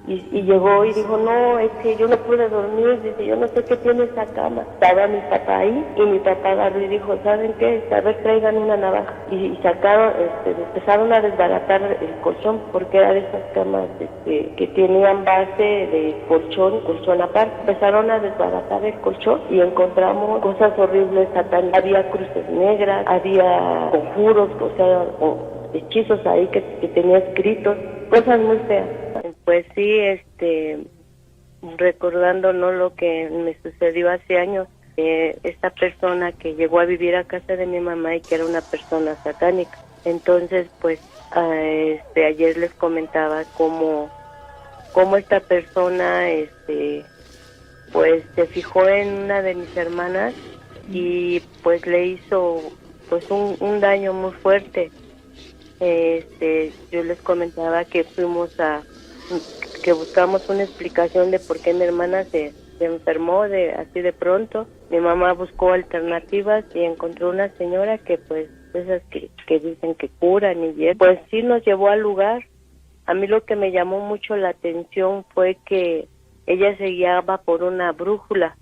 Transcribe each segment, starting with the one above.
Y llegó y dijo, no, es que yo no pude dormir, dice, yo no sé qué tiene esa cama. Estaba mi papá ahí y mi papá agarró y dijo, ¿saben qué? A ver, traigan una navaja. Y sacaron, empezaron a desbaratar el colchón, porque era de esas camas que tenían base de colchón aparte. Empezaron a desbaratar el colchón y encontramos cosas horribles, había cruces negras, había conjuros, o sea, hechizos ahí que tenía escritos, cosas muy feas. Pues sí, recordando, ¿no?, lo que me sucedió hace años, esta persona que llegó a vivir a casa de mi mamá y que era una persona satánica. Entonces, pues, ayer les comentaba cómo esta persona, pues, se fijó en una de mis hermanas y, pues, le hizo, pues, un daño muy fuerte. Yo les comentaba que que buscamos una explicación de por qué mi hermana se enfermó así de pronto. Mi mamá buscó alternativas y encontró una señora que, pues, esas que dicen que curan y pues sí nos llevó al lugar. A mí lo que me llamó mucho la atención fue que ella se guiaba por una brújula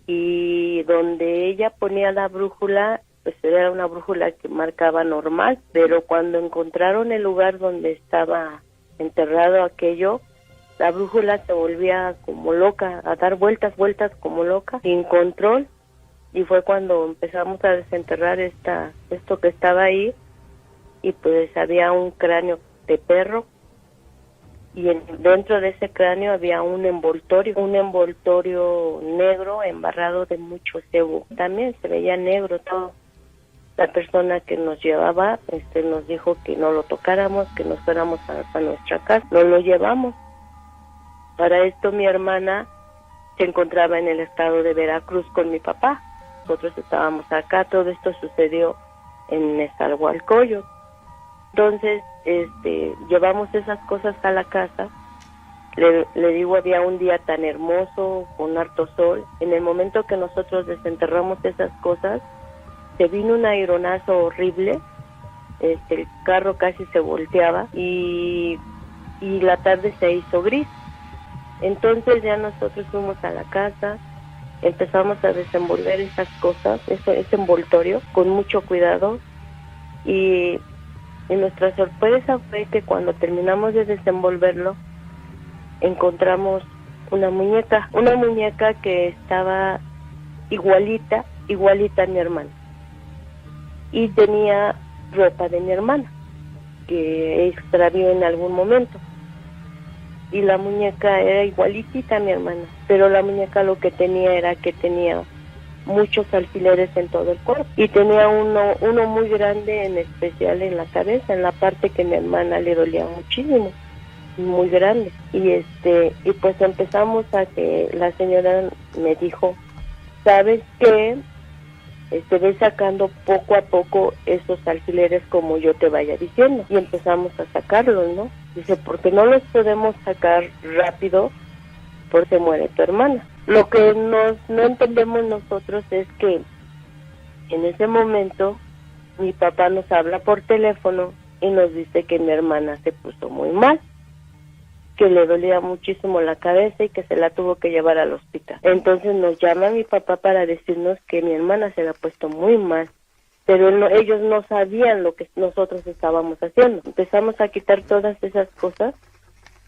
y donde ella ponía la brújula, pues era una brújula que marcaba normal, pero cuando encontraron el lugar donde estaba enterrado aquello, la brújula se volvía como loca, a dar vueltas como loca, sin control, y fue cuando empezamos a desenterrar esto que estaba ahí, y pues había un cráneo de perro, y dentro de ese cráneo había un envoltorio negro embarrado de mucho cebo, también se veía negro todo. La persona que nos llevaba nos dijo que no lo tocáramos, que nos fuéramos a nuestra casa. No lo llevamos. Para esto mi hermana se encontraba en el estado de Veracruz con mi papá. Nosotros estábamos acá, todo esto sucedió en Nezahualcóyotl. Entonces, llevamos esas cosas a la casa. Le digo, había un día tan hermoso, con harto sol. En el momento que nosotros desenterramos esas cosas, se vino un aeronazo horrible, el carro casi se volteaba y la tarde se hizo gris. Entonces ya nosotros fuimos a la casa, empezamos a desenvolver esas cosas, ese envoltorio, con mucho cuidado, y nuestra sorpresa fue que cuando terminamos de desenvolverlo, encontramos una muñeca que estaba igualita a mi hermana. Y tenía ropa de mi hermana, que extravió en algún momento. Y la muñeca era igualitita a mi hermana, pero la muñeca lo que tenía era que tenía muchos alfileres en todo el cuerpo. Y tenía uno muy grande, en especial en la cabeza, en la parte que mi hermana le dolía muchísimo, muy grande. Y pues empezamos a que la señora me dijo, ¿sabes qué? Ve sacando poco a poco esos alfileres como yo te vaya diciendo. Y empezamos a sacarlos, ¿no? Dice, porque no los podemos sacar rápido porque muere tu hermana. Lo que no entendemos nosotros es que en ese momento mi papá nos habla por teléfono y nos dice que mi hermana se puso muy mal, que le dolía muchísimo la cabeza y que se la tuvo que llevar al hospital. Entonces nos llama mi papá para decirnos que mi hermana se la ha puesto muy mal, pero ellos no sabían lo que nosotros estábamos haciendo. Empezamos a quitar todas esas cosas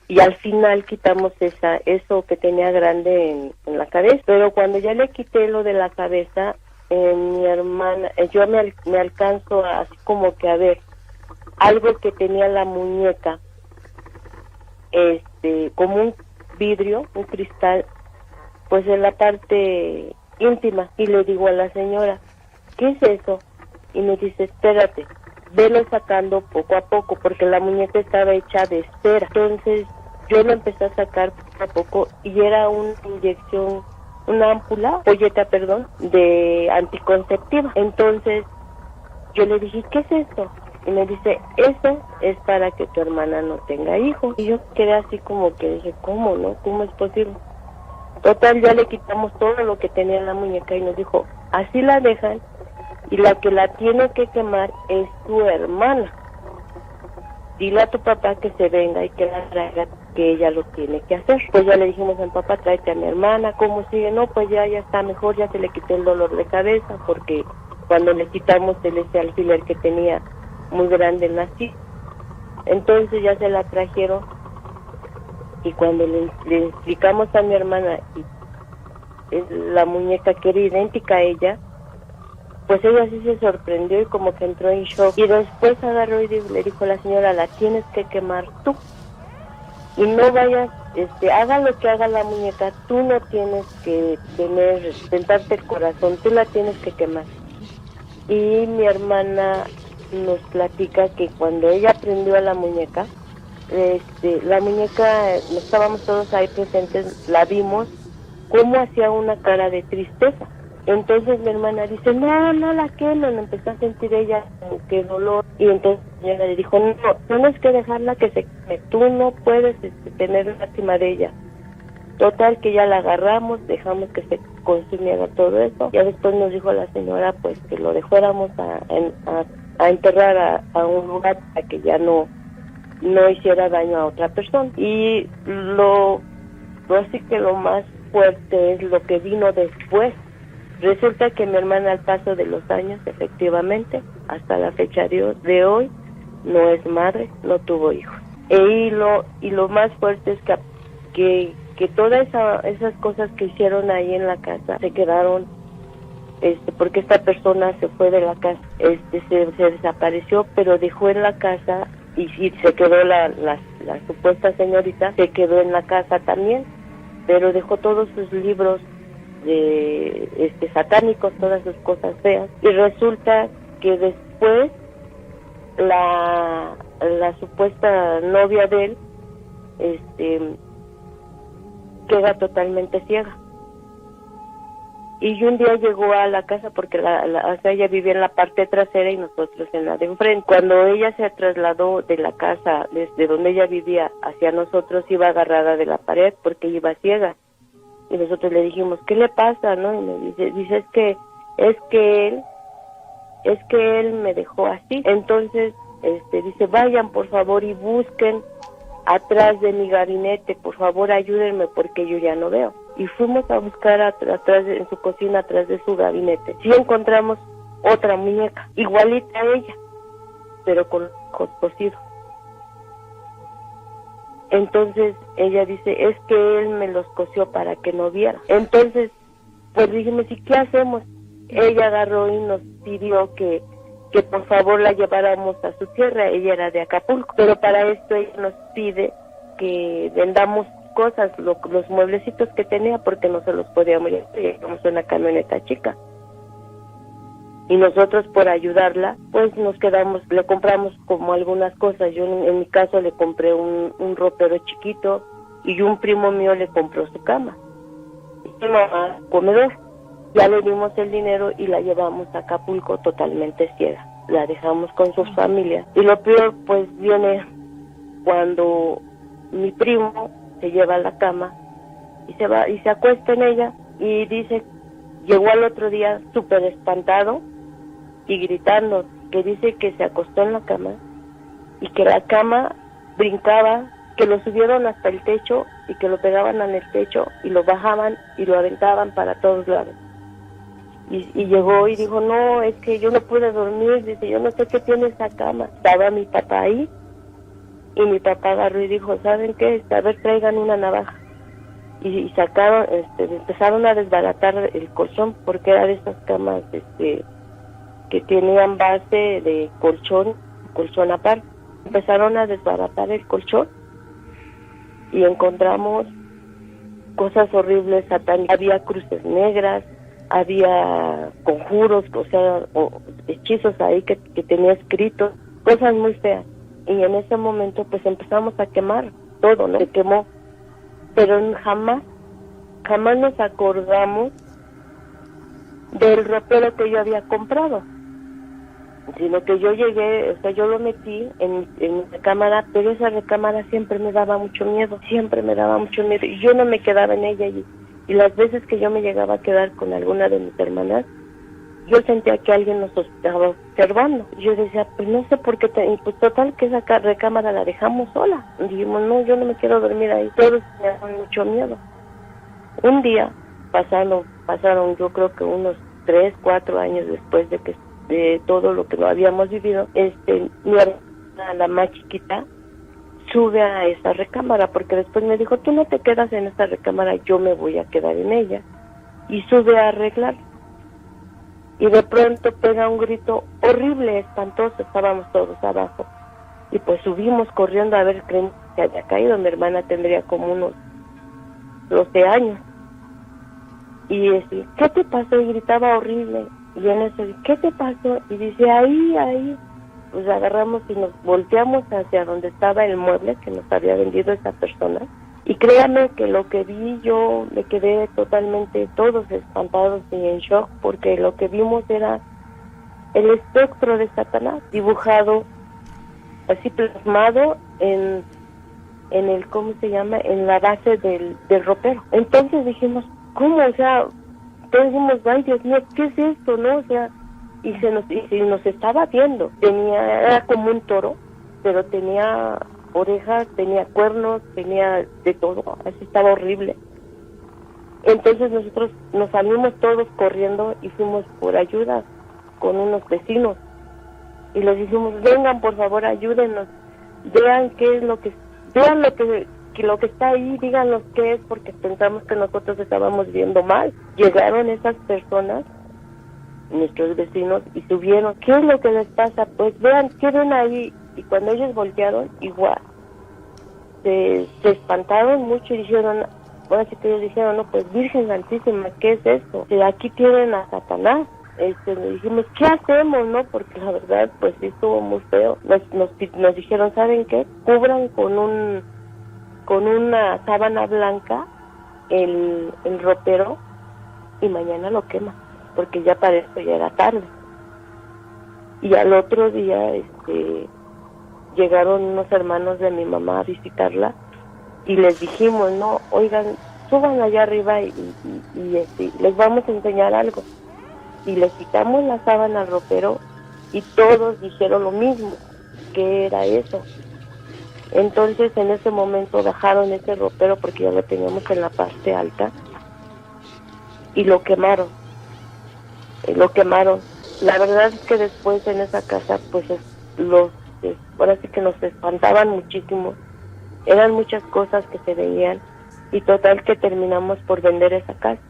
y al final quitamos eso que tenía grande en la cabeza. Pero cuando ya le quité lo de la cabeza, mi hermana, yo me alcanzo así como que a ver algo que tenía la muñeca, como un vidrio, un cristal, pues en la parte íntima, y le digo a la señora, ¿qué es eso? Y me dice, espérate, velo sacando poco a poco, porque la muñeca estaba hecha de cera. Entonces yo lo empecé a sacar poco a poco y era una inyección, una ampolleta, de anticonceptiva. Entonces yo le dije, ¿qué es esto? Y me dice, eso es para que tu hermana no tenga hijos. Y yo quedé así como que dije, ¿cómo, no? ¿Cómo es posible? Total, ya le quitamos todo lo que tenía en la muñeca y nos dijo, así la dejan y la que la tiene que quemar es tu hermana. Dile a tu papá que se venga y que la traiga que ella lo tiene que hacer. Pues ya le dijimos al papá, tráete a mi hermana, ¿cómo sigue? No, pues ya está mejor, ya se le quitó el dolor de cabeza, porque cuando le quitamos ese alfiler que tenía muy grande en la silla, entonces ya se la trajeron, y cuando le explicamos a mi hermana la muñeca que era idéntica a ella, pues ella sí se sorprendió y como que entró en shock, y después agarró y le dijo a la señora, la tienes que quemar tú, y no vayas, haga lo que haga la muñeca, tú no tienes que tentarte el corazón, tú la tienes que quemar. Y mi hermana nos platica que cuando ella prendió a la muñeca, estábamos todos ahí presentes, la vimos cómo hacía una cara de tristeza. Entonces mi hermana dice, no la quemen, empezó a sentir ella que dolor, y entonces ella le dijo, no, tienes que dejarla que se queme, tú no puedes tener lástima de ella. Total que ya la agarramos, dejamos que se consumiera todo eso, ya después nos dijo la señora pues que lo dejáramos a enterrar a un lugar para que ya no hiciera daño a otra persona. Y así que lo más fuerte es lo que vino después. Resulta que mi hermana, al paso de los años, efectivamente, hasta la fecha de hoy, no es madre, no tuvo hijos. Y lo más fuerte es que todas esas cosas que hicieron ahí en la casa se quedaron, porque esta persona se fue de la casa, se desapareció, pero dejó en la casa, y se quedó la supuesta señorita, se quedó en la casa también, pero dejó todos sus libros satánicos, todas sus cosas feas, y resulta que después la supuesta novia de él queda totalmente ciega. Y un día llegó a la casa porque ella vivía en la parte trasera y nosotros en la de enfrente. Cuando ella se trasladó de la casa, desde donde ella vivía hacia nosotros, iba agarrada de la pared porque iba ciega. Y nosotros le dijimos, ¿qué le pasa? ¿No? Y me dice, es que él me dejó así. Entonces, dice, vayan por favor y busquen atrás de mi gabinete, por favor ayúdenme porque yo ya no veo. Y fuimos a buscar atrás en su cocina, atrás de su gabinete. Sí encontramos otra muñeca, igualita a ella, pero con ojos cosidos. Entonces ella dice, es que él me los cosió para que no viera. Entonces, pues dijimos, ¿y qué hacemos? Ella agarró y nos pidió que por favor la lleváramos a su tierra. Ella era de Acapulco, pero para esto ella nos pide que vendamos cosas, los mueblecitos que tenía, porque no se los podíamos llevar, llevamos una camioneta chica. Y nosotros, por ayudarla, pues nos quedamos, le compramos como algunas cosas. Yo en mi caso le compré un ropero chiquito, y un primo mío le compró su cama y mi mamá comedor. Ya le dimos el dinero y la llevamos a Acapulco totalmente ciega. La dejamos con su familia. Y lo peor pues viene cuando mi primo se lleva a la cama y se va y se acuesta en ella, y dice, llegó al otro día súper espantado y gritando, que dice que se acostó en la cama y que la cama brincaba, que lo subieron hasta el techo y que lo pegaban en el techo y lo bajaban y lo aventaban para todos lados. Y llegó y dijo, no, es que yo no pude dormir, dice, yo no sé qué tiene esa cama. Estaba mi papá ahí, y mi papá agarró y dijo, ¿saben qué? A ver, traigan una navaja. Y sacaron, empezaron a desbaratar el colchón, porque era de esas camas que tenían base de colchón aparte. Empezaron a desbaratar el colchón y encontramos cosas horribles, satánicas. Había cruces negras, había conjuros, o sea, hechizos ahí que tenía escritos, cosas muy feas. Y en ese momento pues empezamos a quemar todo, ¿no? Se quemó, pero jamás nos acordamos del ropero que yo había comprado, sino que yo llegué, o sea, yo lo metí en mi recámara, pero esa recámara siempre me daba mucho miedo, y yo no me quedaba en ella, y las veces que yo me llegaba a quedar con alguna de mis hermanas, yo sentía que alguien nos estaba observando. Yo decía, pues no sé por qué, y pues total que esa recámara la dejamos sola. Dijimos, no, yo no me quiero dormir ahí. Todos tenían mucho miedo. Un día, pasaron yo creo que unos 3, 4 años después de todo lo que lo habíamos vivido, mi hermana, la más chiquita, sube a esa recámara, porque después me dijo, tú no te quedas en esta recámara, yo me voy a quedar en ella. Y sube a arreglar. Y de pronto pega un grito horrible, espantoso, estábamos todos abajo. Y pues subimos corriendo a ver, creímos que se había caído. Mi hermana tendría como unos 12 años. Y decía, ¿qué te pasó? Y gritaba horrible. Y en eso, ¿qué te pasó? Y dice, ahí. Pues agarramos y nos volteamos hacia donde estaba el mueble que nos había vendido esa persona. Y créame que lo que vi, yo me quedé totalmente, todos espantados y en shock, porque lo que vimos era el espectro de Satanás, dibujado, así plasmado en el, ¿cómo se llama?, en la base del ropero. Entonces dijimos, ¿cómo? O sea, todos dijimos, ay Dios mío, ¿qué es esto, no? O sea, y nos estaba viendo. Era como un toro, pero tenía orejas, tenía cuernos, tenía de todo, así estaba horrible. Entonces nosotros nos salimos todos corriendo y fuimos por ayuda con unos vecinos y les dijimos, vengan por favor, ayúdenos, vean lo que está ahí, díganos qué es, porque pensamos que nosotros estábamos viendo mal. Llegaron esas personas, nuestros vecinos, y subieron, ¿qué es lo que les pasa? Pues vean, ¿qué ven ahí? Y cuando ellos voltearon, igual, se espantaron mucho y dijeron, bueno, así que ellos dijeron, no, pues Virgen Santísima, ¿qué es esto? Aquí tienen a Satanás. Le dijimos, ¿qué hacemos, no? Porque la verdad, pues sí estuvo muy feo. Nos dijeron, ¿saben qué? Cubran con una sábana blanca el ropero y mañana lo quema, porque ya para esto ya era tarde. Y al otro día, llegaron unos hermanos de mi mamá a visitarla y les dijimos, no, oigan, suban allá arriba y les vamos a enseñar algo. Y les quitamos la sábana al ropero y todos dijeron lo mismo, que era eso. Entonces en ese momento bajaron ese ropero porque ya lo teníamos en la parte alta y lo quemaron. La verdad es que después en esa casa, pues ahora sí que nos espantaban muchísimo. Eran muchas cosas que se veían y total que terminamos por vender esa casa.